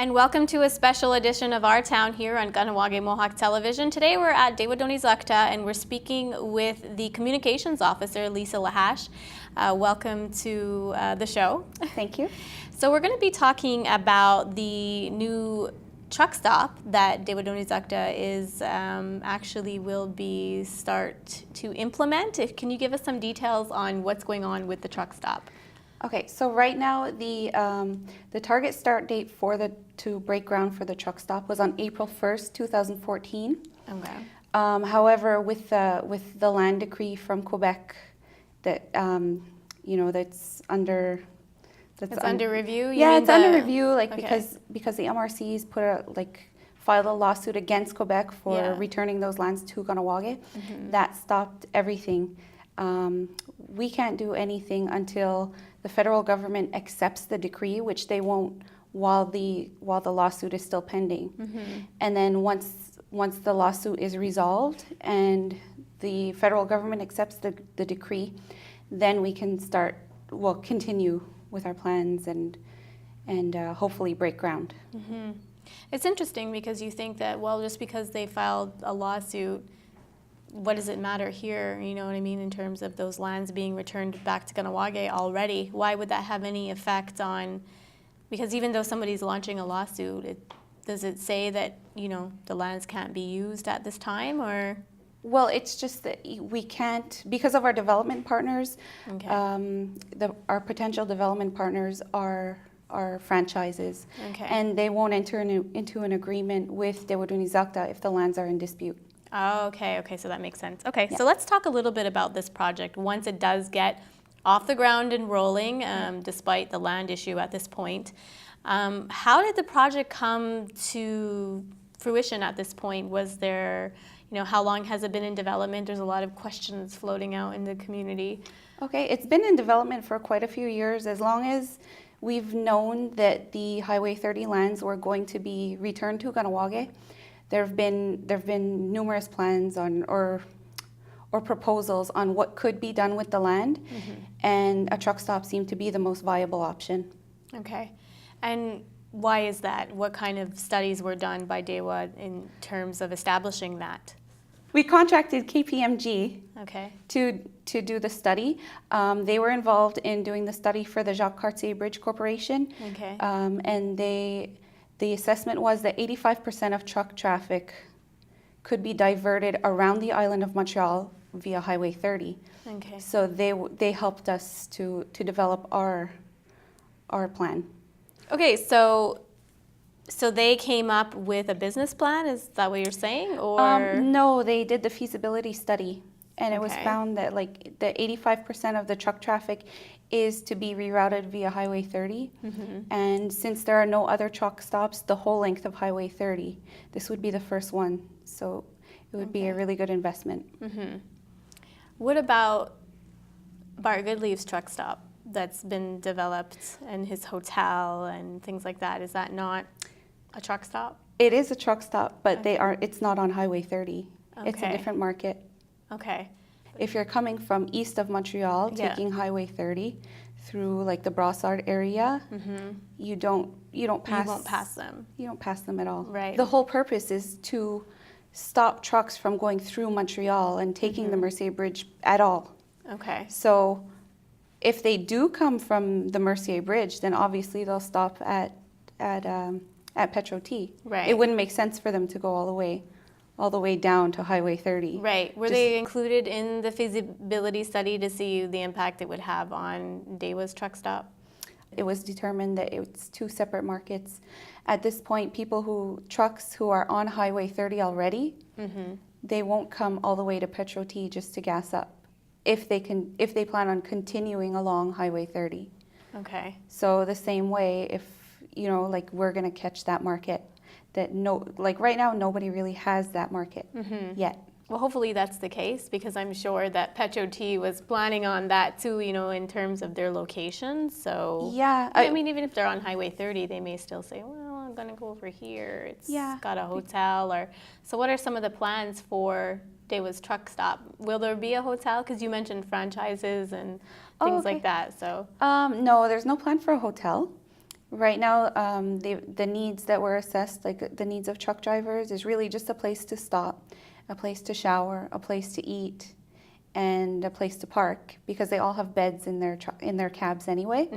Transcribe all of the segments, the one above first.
And welcome to a special edition of Our Town here on Kahnawake Mohawk Television. Today we're at Tewatohnhi'saktha and we're speaking with the Communications Officer, Lisa Lahache. Welcome to the show. Thank you. So we're going to be talking about the new truck stop that Tewatohnhi'saktha is actually will be start to implement. Can you give us some details on what's going on with the truck stop? Okay, so right now the target start date to break ground for the truck stop was on April 1st, 2014. Okay. However, with the land decree from Quebec that that's under under review. Yeah, it's under review, because the MRCs filed a lawsuit against Quebec for returning those lands to Kahnawake. Mm-hmm. That stopped everything. We can't do anything until the federal government accepts the decree, which they won't while the lawsuit is still pending. Mm-hmm. And then once the lawsuit is resolved and the federal government accepts the decree, then we can continue with our plans and hopefully break ground. Mm-hmm. It's interesting because you think that, well, just because they filed a lawsuit, what does it matter here, you know what I mean, in terms of those lands being returned back to Kahnawake already? Why would that have any effect on, because even though somebody's launching a lawsuit, does it say that, the lands can't be used at this time, or? Well, it's just that we can't, because of our development partners. Okay. Our potential development partners are franchises. Okay. And they won't enter into an agreement with Tewatohnhi'saktha if the lands are in dispute. Oh, okay, so that makes sense. Okay, Yeah. So let's talk a little bit about this project. Once it does get off the ground and rolling, despite the land issue at this point, how did the project come to fruition at this point? Was there, how long has it been in development? There's a lot of questions floating out in the community. Okay, it's been in development for quite a few years. As long as we've known that the Highway 30 lands were going to be returned to Kahnawake, there have been numerous plans or proposals on what could be done with the land, and a truck stop seemed to be the most viable option. Okay, and why is that? What kind of studies were done by DEWA in terms of establishing that? We contracted KPMG okay. to do the study. They were involved in doing the study for the Jacques Cartier Bridge Corporation. Okay. And the assessment was that 85% of truck traffic could be diverted around the island of Montreal via Highway 30. Okay. So they helped us to develop our plan. Okay, so they came up with a business plan, is that what you're saying? Or no, they did the feasibility study, and it was Okay. found that the 85% of the truck traffic is to be rerouted via Highway 30. And since there are no other truck stops the whole length of Highway 30, this would be the first one. So it would be a really good investment. What about Bart Goodleaf's truck stop that's been developed, and his hotel and things like that? Is that not a truck stop? It is a truck stop, but Okay. it's not on Highway 30. It's a Okay. different market. Okay. If you're coming from east of Montreal, Yeah. taking Highway 30 through the Brossard area, you don't pass. You won't pass them. You don't pass them at all. Right. The whole purpose is to stop trucks from going through Montreal and taking the Mercier Bridge at all. Okay. So if they do come from the Mercier Bridge, then obviously they'll stop at Petro-T. Right. It wouldn't make sense for them to go all the way down to Highway 30. Right. Were they included in the feasibility study to see the impact it would have on DEWA's truck stop? It was determined that it's two separate markets. At this point, trucks who are on Highway 30 already, they won't come all the way to Petro-T just to gas up if they plan on continuing along Highway 30. Okay. So the same way, if we're going to catch that market, that right now nobody really has that market yet. Well, hopefully that's the case, because I'm sure that Petro-T was planning on that too, in terms of their location. So yeah, I mean, even if they're on Highway 30, they may still say, well, I'm going to go over here. It's got a hotel. So what are some of the plans for DEWA's truck stop? Will there be a hotel? Because you mentioned franchises and things like that. So no, there's no plan for a hotel. Right now, the needs that were assessed, like the needs of truck drivers, is really just a place to stop, a place to shower, a place to eat, and a place to park, because they all have beds in their cabs anyway.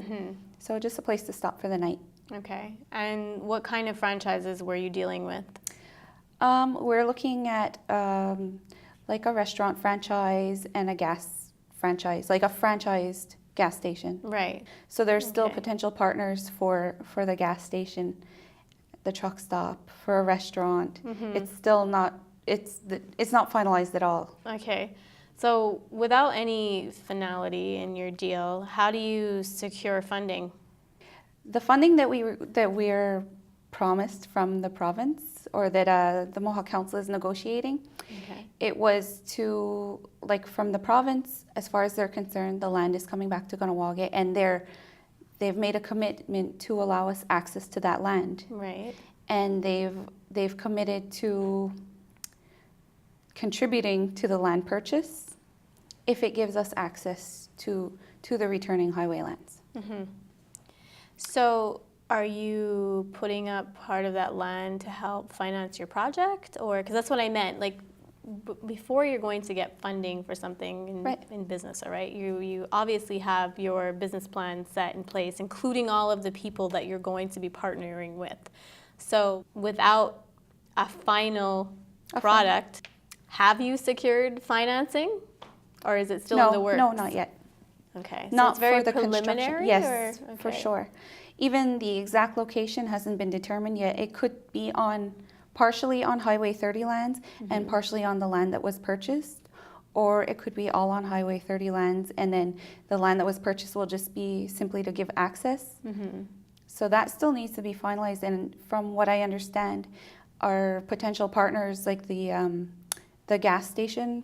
So just a place to stop for the night. Okay. And what kind of franchises were you dealing with? We're looking at like a restaurant franchise and a gas franchise, like a franchised gas station. Right. So there's still Okay. potential partners for the gas station, the truck stop, for a restaurant. It's still not, it's not finalized at all. Okay. So without any finality in your deal, how do you secure funding? The funding that we're promised from the province, or that the Mohawk Council is negotiating, Okay. it was to, like, from the province, as far as they're concerned, the land is coming back to Kahnawake, and they've made a commitment to allow us access to that land, Right. and they've committed to contributing to the land purchase if it gives us access to the returning highway lands. So are you putting up part of that land to help finance your project? Or, because that's what I meant, like before you're going to get funding for something in business, all right? You obviously have your business plan set in place, including all of the people that you're going to be partnering with. So without a final product, have you secured financing? Or is it still in the works? No, not yet. Okay, so Not it's very for the preliminary? construction. Yes, or? for Okay. sure. Even the exact location hasn't been determined yet. It could be partially on Highway 30 lands and partially on the land that was purchased, or it could be all on Highway 30 lands, and then the land that was purchased will just be simply to give access. So that still needs to be finalized, and from what I understand, our potential partners, like the gas station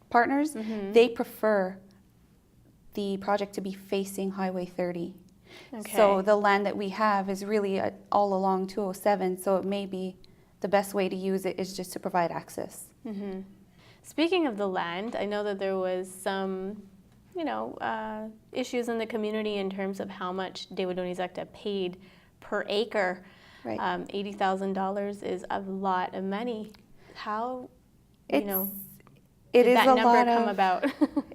partners, they prefer the project to be facing Highway 30. Okay. So the land that we have is really all along 207, so it may be the best way to use it is just to provide access. Speaking of the land, I know that there was some, issues in the community in terms of how much Tewatohnhi'saktha paid per acre. Right. $80,000 is a lot of money. How, It did is that a number lot come of, about?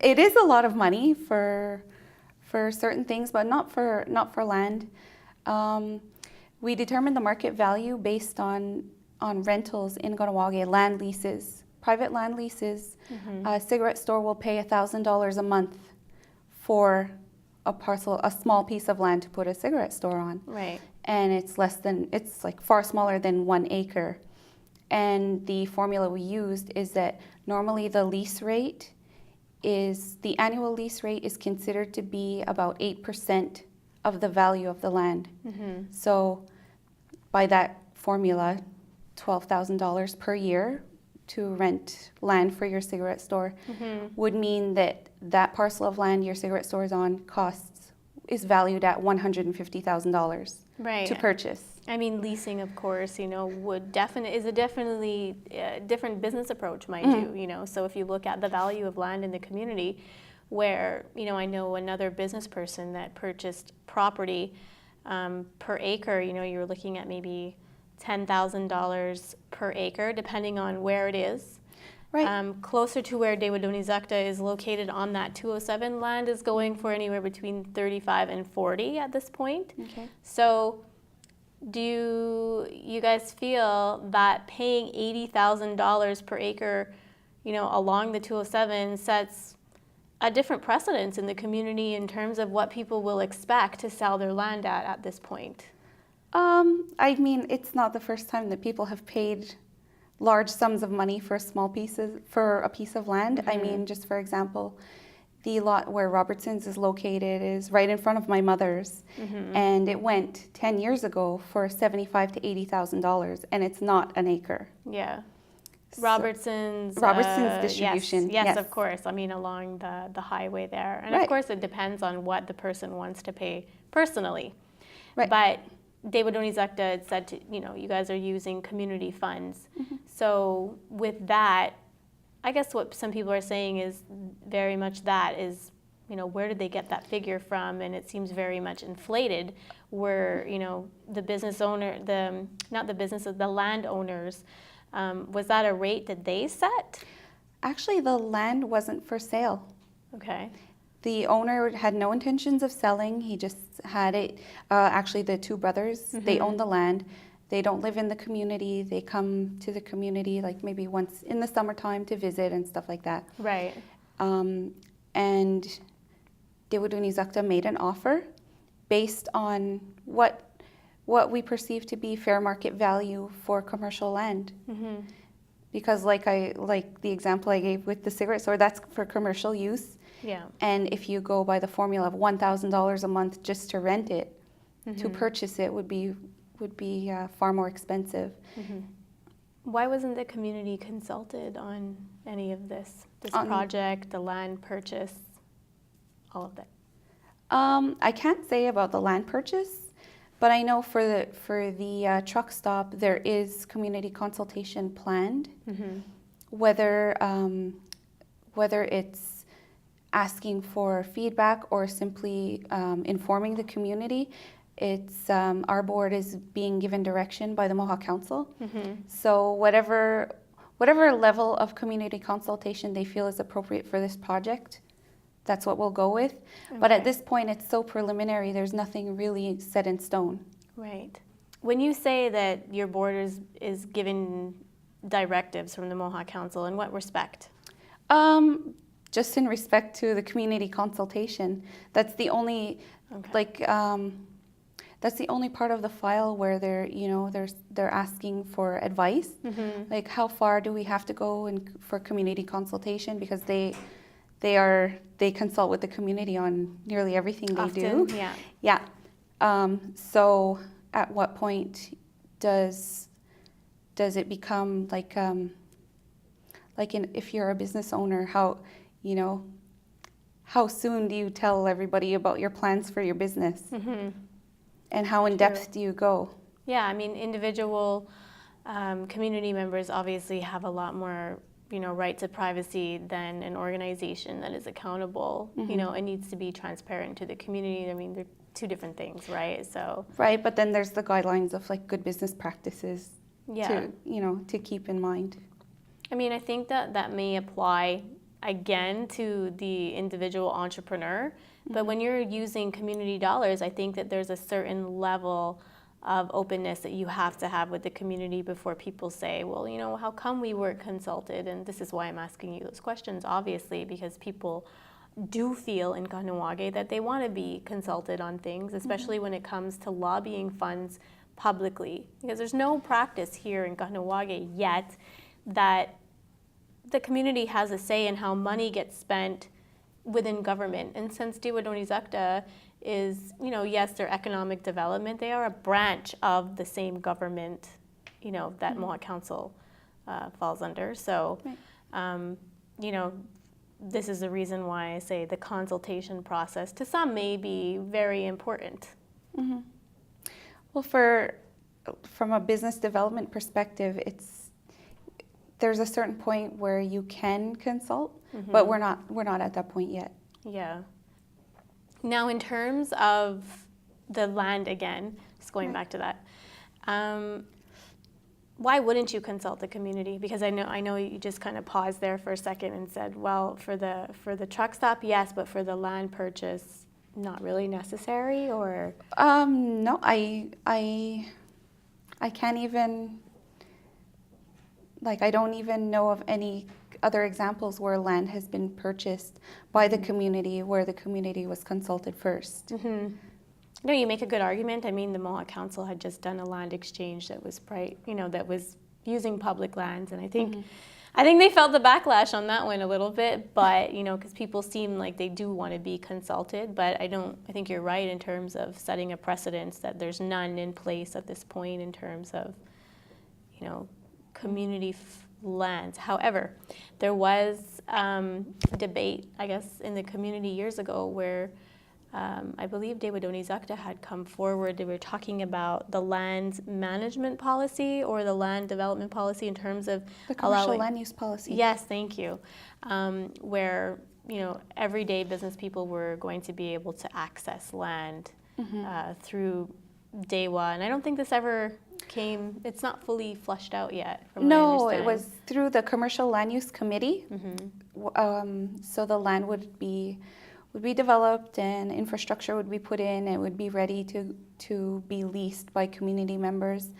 It is a lot of money for certain things, but not for land. We determine the market value based on rentals in Kahnawake, land leases, private land leases. A cigarette store will pay $1,000 a month for a small piece of land to put a cigarette store on. Right. And it's like far smaller than 1 acre. And the formula we used is that normally the annual lease rate is considered to be about 8% of the value of the land. So by that formula, $12,000 per year to rent land for your cigarette store would mean that parcel of land your cigarette store is on is valued at $150,000 Right. to purchase. I mean, leasing, of course, is a definitely different business approach, mind you, So if you look at the value of land in the community, where, I know another business person that purchased property per acre, you're looking at maybe $10,000 per acre, depending on where it is. Right. Closer to where Tewatohnhi'saktha is located on that 207 land is going for anywhere between 35 and 40 at this point. Okay. So do you guys feel that paying $80,000 per acre, along the 207 sets a different precedence in the community in terms of what people will expect to sell their land at this point? I mean, it's not the first time that people have paid large sums of money for a piece of land. I mean, just for example, the lot where Robertson's is located is right in front of my mother's, and it went 10 years ago for $75,000 to $80,000, and it's not an acre. Yeah. So- Robertson's distribution. Yes, of course. I mean, along the highway there. And Right. of course, it depends on what the person wants to pay personally. Right. But Tewatohnhi'saktha had said you guys are using community funds. So with that, I guess what some people are saying is very much that is where did they get that figure from? And it seems very much inflated, where, the business owner, not the businesses, the landowners, was that a rate that they set? Actually, the land wasn't for sale. Okay. The owner had no intentions of selling. He just had it. Actually, the two brothers, they own the land. They don't live in the community. They come to the community like maybe once in the summertime to visit and stuff like that. Right. And Tewatohnhi'saktha made an offer based on what we perceive to be fair market value for commercial land. Because like the example I gave with the cigarette store, that's for commercial use. Yeah. And if you go by the formula of $1,000 a month just to rent it, to purchase it would be far more expensive. Why wasn't the community consulted on any of this project, the land purchase, all of that? I can't say about the land purchase, but I know for the truck stop there is community consultation planned. Whether it's asking for feedback or simply informing the community, it's our board is being given direction by the Mohawk Council. So whatever level of community consultation they feel is appropriate for this project, that's what we'll go with. But at this point, it's so preliminary, there's nothing really set in stone. Right. When you say that your board is given directives from the Mohawk Council, in what respect? Just in respect to the community consultation. That's the only, that's the only part of the file where they're asking for advice. Like how far do we have to go for community consultation, because they consult with the community on nearly everything they do. Yeah. So at what point does it become if you're a business owner, how soon do you tell everybody about your plans for your business? And how in depth do you go? Yeah, I mean, individual community members obviously have a lot more right to privacy than an organization that is accountable. It needs to be transparent to the community. I mean, they're two different things, right? So right, but then there's the guidelines of good business practices to keep in mind. I mean, I think that may apply again to the individual entrepreneur, but when you're using community dollars, I think that there's a certain level of openness that you have to have with the community before people say, well, how come we weren't consulted? And this is why I'm asking you those questions, obviously, because people do feel in Kahnawake that they want to be consulted on things, especially when it comes to lobbying funds publicly. Because there's no practice here in Kahnawake yet that the community has a say in how money gets spent within government. And since Tewatohnhi'saktha is, yes, they're economic development, they are a branch of the same government, that Mohawk Council falls under. So, this is the reason why I say the consultation process to some may be very important. Well, from a business development perspective, there's a certain point where you can consult, but we're not at that point yet. Yeah. Now, in terms of the land again, just going back to that, why wouldn't you consult the community? Because I know you just kind of paused there for a second and said, well, for the truck stop, yes, but for the land purchase, not really necessary, or? No, I can't even. I don't even know of any other examples where land has been purchased by the community where the community was consulted first. No, you make a good argument. I mean, the Mohawk Council had just done a land exchange that was that was using public lands, and I think they felt the backlash on that one a little bit, but because people seem like they do want to be consulted, but I think you're right in terms of setting a precedence that there's none in place at this point in terms of community lands. However, there was debate, I guess, in the community years ago where I believe Tewatohnhi'saktha had come forward. They were talking about the land management policy or the land development policy in terms of the commercial land use policy. Yes, thank you. Where everyday business people were going to be able to access land through DEWA. And I don't think this ever came, it's not fully flushed out yet, from what I No, understand. it was through the Commercial Land Use Committee. So the land would be developed and infrastructure would be put in. It would be ready to be leased by community members.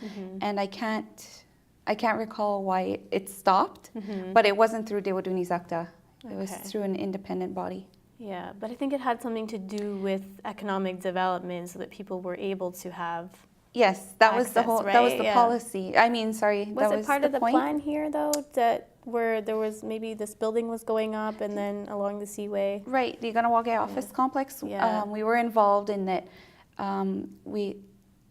And I can't recall why it stopped, but it wasn't through Tewatohnhi'saktha. It was through an independent body. Yeah, but I think it had something to do with economic development so that people were able to have. Yes, that was the access, whole. right? That was the Yeah. policy. I mean, sorry, Was that it was part the of the point. plan here, though, that where there was maybe this building was going up and then along the seaway? Right, the Ganawage office complex. Yeah. We were involved in that.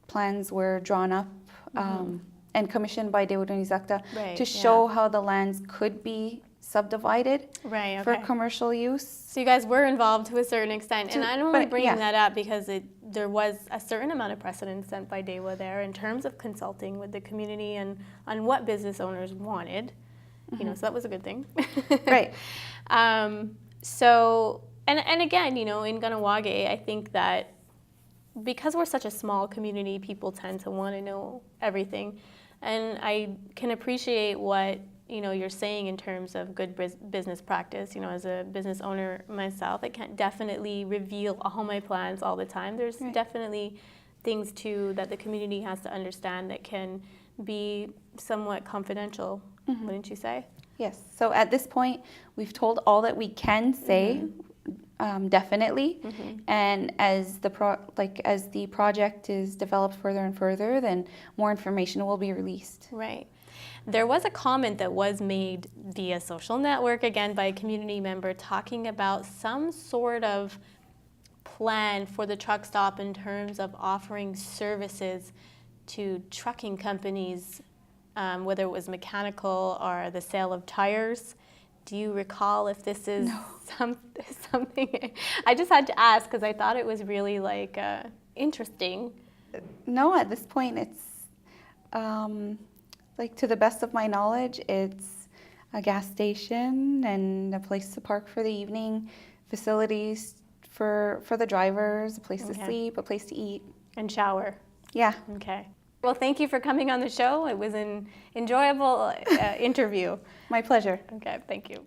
Plans were drawn up and commissioned by Tewatohnhi'saktha Right, to show how the lands could be subdivided Right, for okay. commercial use. So you guys were involved to a certain extent, and I'm only but, bringing yeah. that up because there was a certain amount of precedent set by DEWA there in terms of consulting with the community and on what business owners wanted, so that was a good thing. Right. So, and again, in Ganawage, I think that because we're such a small community, people tend to want to know everything, and I can appreciate what you're saying in terms of good business practice. As a business owner myself, I can't definitely reveal all my plans all the time. There's definitely things too that the community has to understand that can be somewhat confidential, wouldn't you say? Yes. So at this point, we've told all that we can say, definitely. And as the project is developed further and further, then more information will be released. Right. There was a comment that was made via social network, again, by a community member, talking about some sort of plan for the truck stop in terms of offering services to trucking companies, whether it was mechanical or the sale of tires. Do you recall if this is something? I just had to ask because I thought it was really interesting. No, at this point, it's to the best of my knowledge, it's a gas station and a place to park for the evening, facilities for the drivers, a place to sleep, a place to eat. And shower. Yeah. Okay. Well, thank you for coming on the show. It was an enjoyable interview. My pleasure. Okay, thank you.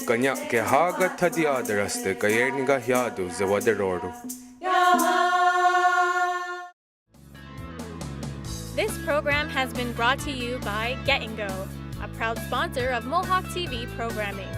Kanya ke haga thadi adaraste kayerniga hiadu zewaderoru. This program has been brought to you by Get and Go, a proud sponsor of Mohawk TV programming.